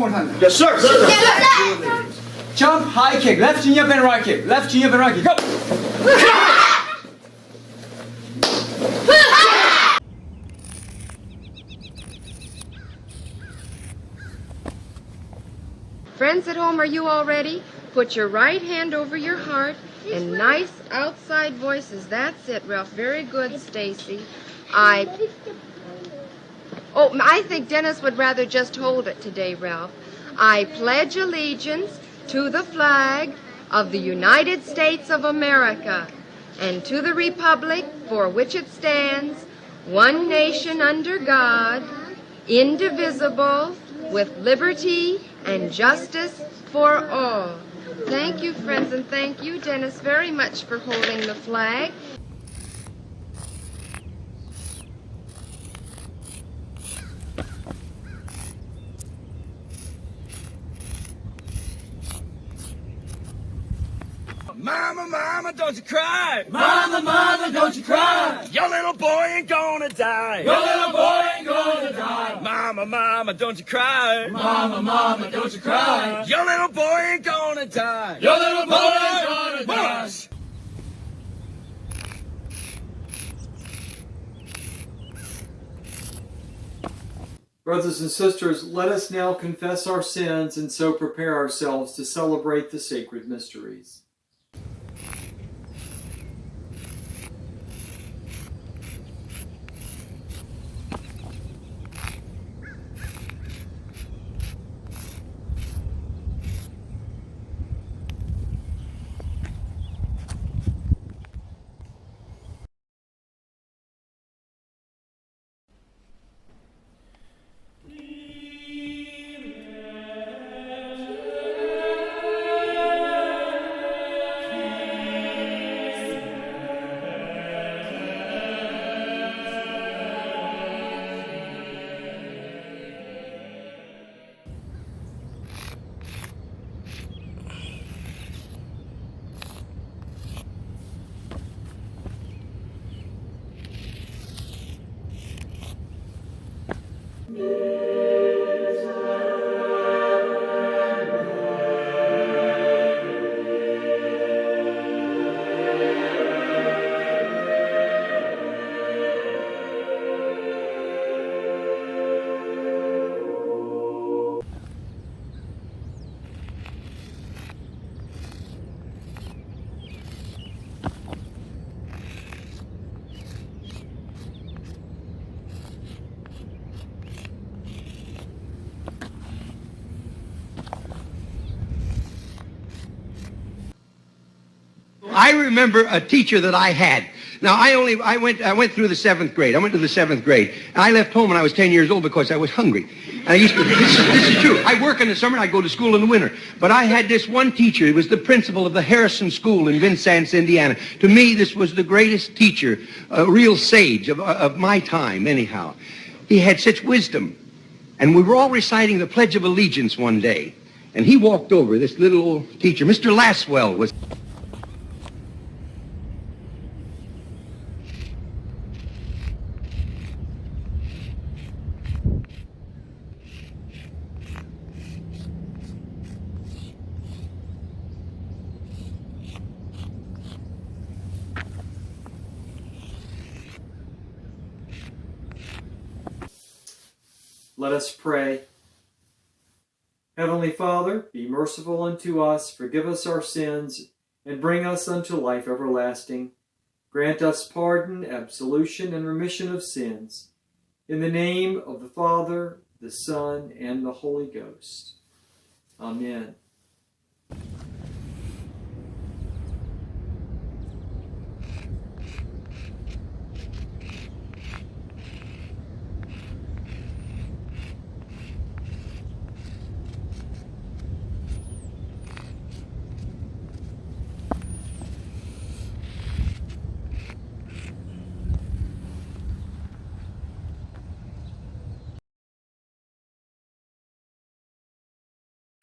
more time. Yes, sir. Jump, high kick, left chin up and right kick. Left chin up and right kick. Go! Friends at home, are you all ready? Put your right hand over your heart and nice outside voices. That's it, Ralph. Very good, Stacy. I think Dennis would rather just hold it today, Ralph. I pledge allegiance to the flag of the United States of America and to the republic for which it stands, one nation under God, indivisible, with liberty and justice for all. Thank you, friends, and thank you, Dennis, very much for holding the flag. Mama, mama, don't you cry. Mama, mama, don't you cry. Your little boy ain't gonna die. Your little boy ain't gonna die. Mama, mama, don't you cry. Mama, mama, don't you cry. Your little boy ain't gonna die. Your little boy ain't gonna die. Brothers and sisters, let us now confess our sins and so prepare ourselves to celebrate the sacred mysteries. I remember a teacher that I had. Now, I went through the 7th grade. I went to the 7th grade. And I left home when I was 10 years old because I was hungry. And I used to, this is true. I work in the summer and I go to school in the winter. But I had this one teacher. He was the principal of the Harrison School in Vincennes, Indiana. To me, this was the greatest teacher, a real sage of my time, anyhow. He had such wisdom. And we were all reciting the Pledge of Allegiance one day. And he walked over, this little old teacher. Mr. Laswell was... Let us pray. Heavenly Father, be merciful unto us, forgive us our sins, and bring us unto life everlasting. Grant us pardon, absolution, and remission of sins. In the name of the Father, the Son, and the Holy Ghost. Amen.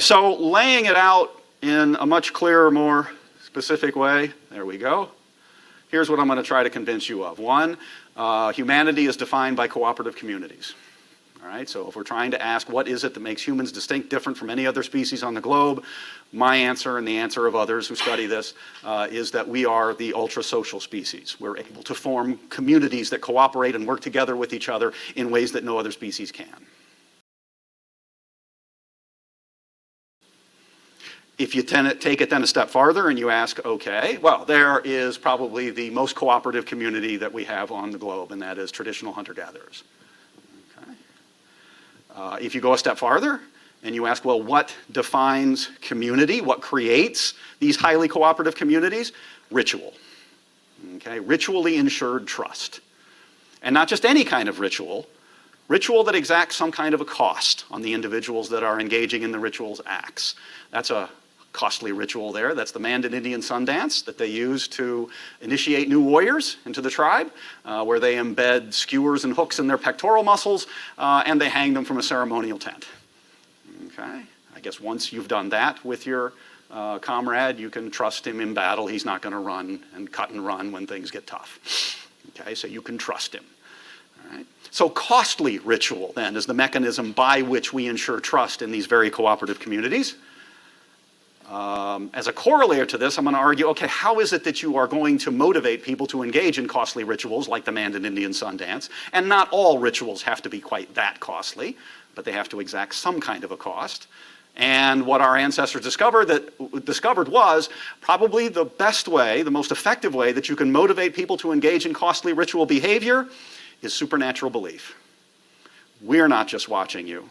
So laying it out in a much clearer, more specific way, there we go. Here's what I'm going to try to convince you of. One, humanity is defined by cooperative communities. All right, so if we're trying to ask what is it that makes humans distinct, different from any other species on the globe, my answer and the answer of others who study this is that we are the ultra-social species. We're able to form communities that cooperate and work together with each other in ways that no other species can. If you take it then a step farther and you ask, okay, well, there is probably the most cooperative community that we have on the globe, and that is traditional hunter-gatherers. Okay. If you go a step farther and you ask, well, what defines community? What creates these highly cooperative communities? Ritual. Okay, ritually ensured trust. And not just any kind of ritual that exacts some kind of a cost on the individuals that are engaging in the ritual's acts. That's a costly ritual there. That's the Mandan Indian sun dance that they use to initiate new warriors into the tribe, where they embed skewers and hooks in their pectoral muscles, and they hang them from a ceremonial tent. Okay? I guess once you've done that with your comrade, you can trust him in battle. He's not going to run and cut and run when things get tough. Okay? So you can trust him. All right? So costly ritual, then, is the mechanism by which we ensure trust in these very cooperative communities. As a corollary to this, I'm going to argue, okay, how is it that you are going to motivate people to engage in costly rituals like the Mandan Indian sun dance? And not all rituals have to be quite that costly, but they have to exact some kind of a cost. And what our ancestors discovered was probably the best way, the most effective way that you can motivate people to engage in costly ritual behavior is supernatural belief. We're not just watching you.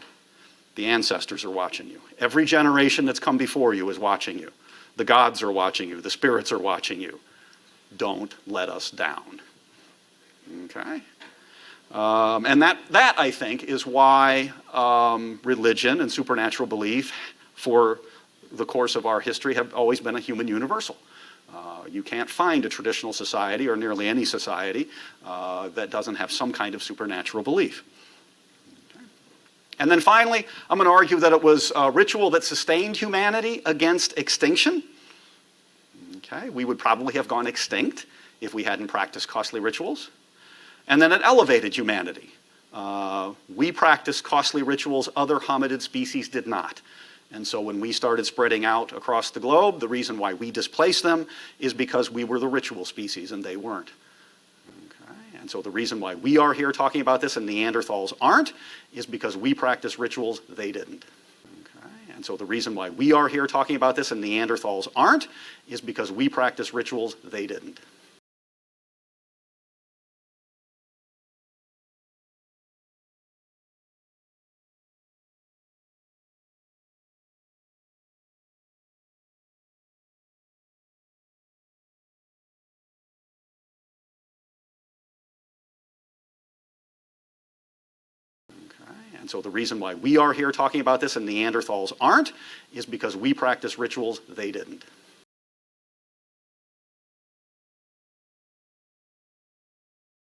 The ancestors are watching you. Every generation that's come before you is watching you. The gods are watching you. The spirits are watching you. Don't let us down. Okay? And that, I think, is why religion and supernatural belief for the course of our history have always been a human universal. You can't find a traditional society, or nearly any society, that doesn't have some kind of supernatural belief. And then finally, I'm going to argue that it was a ritual that sustained humanity against extinction. Okay, we would probably have gone extinct if we hadn't practiced costly rituals. And then it elevated humanity. We practiced costly rituals other hominid species did not. And so when we started spreading out across the globe, the reason why we displaced them is because we were the ritual species and they weren't. And so the reason why we are here talking about this and Neanderthals aren't is because we practice rituals they didn't. Okay? And so the reason why we are here talking about this and Neanderthals aren't is because we practice rituals they didn't. And so the reason why we are here talking about this and Neanderthals aren't is because we practice rituals they didn't.